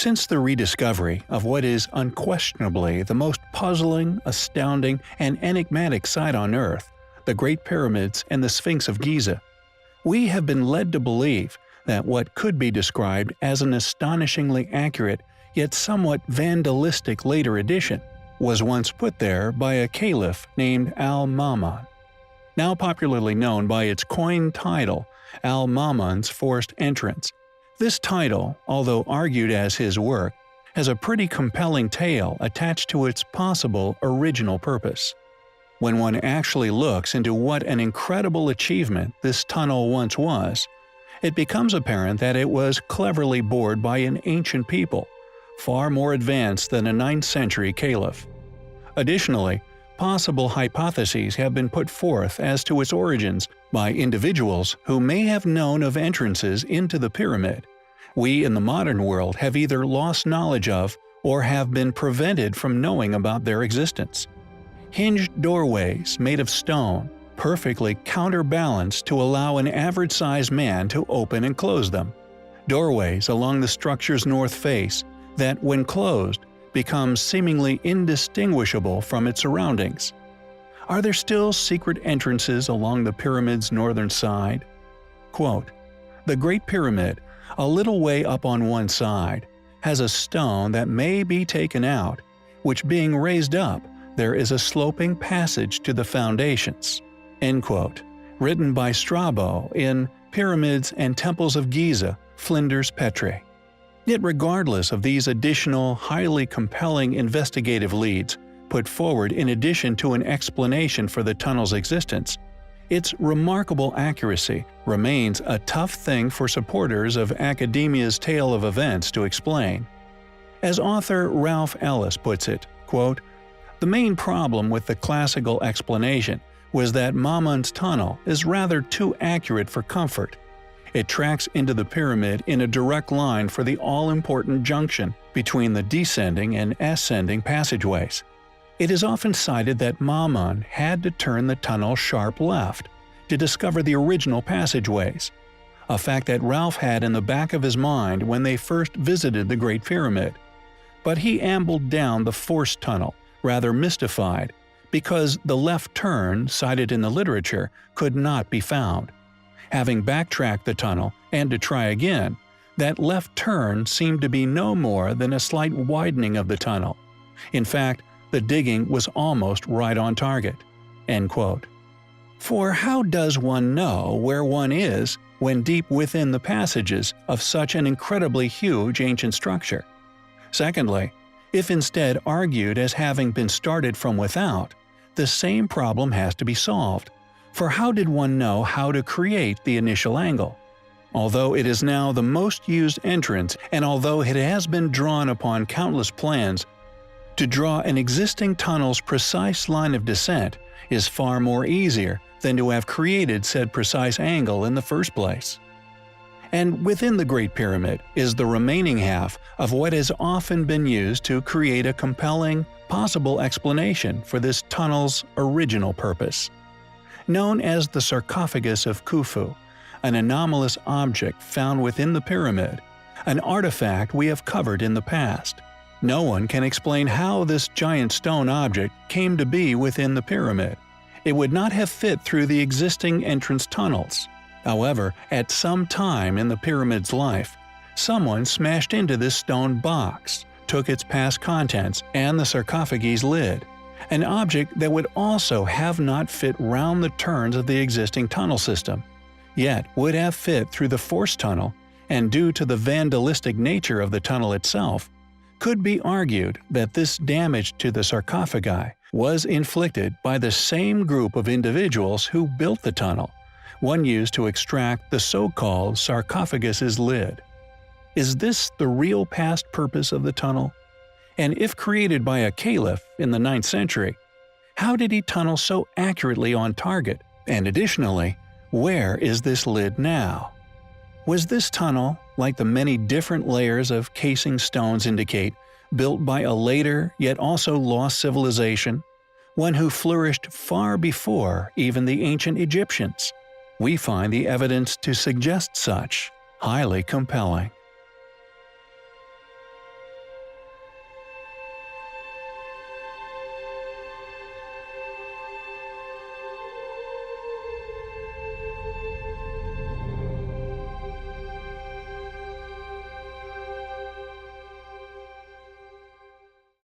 Since the rediscovery of what is unquestionably the most puzzling, astounding, and enigmatic site on Earth, the Great Pyramids and the Sphinx of Giza, we have been led to believe that what could be described as an astonishingly accurate yet somewhat vandalistic later addition was once put there by a caliph named Al-Ma'mun. Now popularly known by its coined title, Al-Ma'mun's Forced Entrance. This title, although argued as his work, has a pretty compelling tale attached to its possible original purpose. When one actually looks into what an incredible achievement this tunnel once was, it becomes apparent that it was cleverly bored by an ancient people, far more advanced than a 9th century caliph. Additionally, possible hypotheses have been put forth as to its origins by individuals who may have known of entrances into the pyramid. We in the modern world have either lost knowledge of or have been prevented from knowing about their existence. Hinged doorways made of stone, perfectly counterbalanced to allow an average-sized man to open and close them. Doorways along the structure's north face that, when closed, become seemingly indistinguishable from its surroundings. Are there still secret entrances along the pyramid's northern side? Quote, "The Great Pyramid, a little way up on one side, has a stone that may be taken out, which being raised up, there is a sloping passage to the foundations." End quote. Written by Strabo in Pyramids and Temples of Giza, Flinders Petrie. Yet regardless of these additional, highly compelling investigative leads put forward in addition to an explanation for the tunnel's existence, its remarkable accuracy remains a tough thing for supporters of academia's tale of events to explain. As author Ralph Ellis puts it, quote, "The main problem with the classical explanation was that Ma'mun's tunnel is rather too accurate for comfort. It tracks into the pyramid in a direct line for the all-important junction between the descending and ascending passageways. It is often cited that Ma'mun had to turn the tunnel sharp left to discover the original passageways, a fact that Ralph had in the back of his mind when they first visited the Great Pyramid. But he ambled down the forced tunnel, rather mystified, because the left turn cited in the literature could not be found. Having backtracked the tunnel and to try again, that left turn seemed to be no more than a slight widening of the tunnel. In fact, the digging was almost right on target." End quote. For how does one know where one is when deep within the passages of such an incredibly huge ancient structure? Secondly, if instead argued as having been started from without, the same problem has to be solved. For how did one know how to create the initial angle? Although it is now the most used entrance, and although it has been drawn upon countless plans, to draw an existing tunnel's precise line of descent is far more easier than to have created said precise angle in the first place. And within the Great Pyramid is the remaining half of what has often been used to create a compelling, possible explanation for this tunnel's original purpose. Known as the sarcophagus of Khufu, an anomalous object found within the pyramid, an artifact we have covered in the past. No one can explain how this giant stone object came to be within the pyramid. It would not have fit through the existing entrance tunnels. However, at some time in the pyramid's life, someone smashed into this stone box, took its past contents and the sarcophagus lid, an object that would also have not fit round the turns of the existing tunnel system, yet would have fit through the forced tunnel, and due to the vandalistic nature of the tunnel itself, could be argued that this damage to the sarcophagi was inflicted by the same group of individuals who built the tunnel, one used to extract the so-called sarcophagus's lid. Is this the real past purpose of the tunnel? And if created by a caliph in the 9th century, how did he tunnel so accurately on target? And additionally, where is this lid now? Was this tunnel, like the many different layers of casing stones indicate, built by a later yet also lost civilization, one who flourished far before even the ancient Egyptians? We find the evidence to suggest such highly compelling.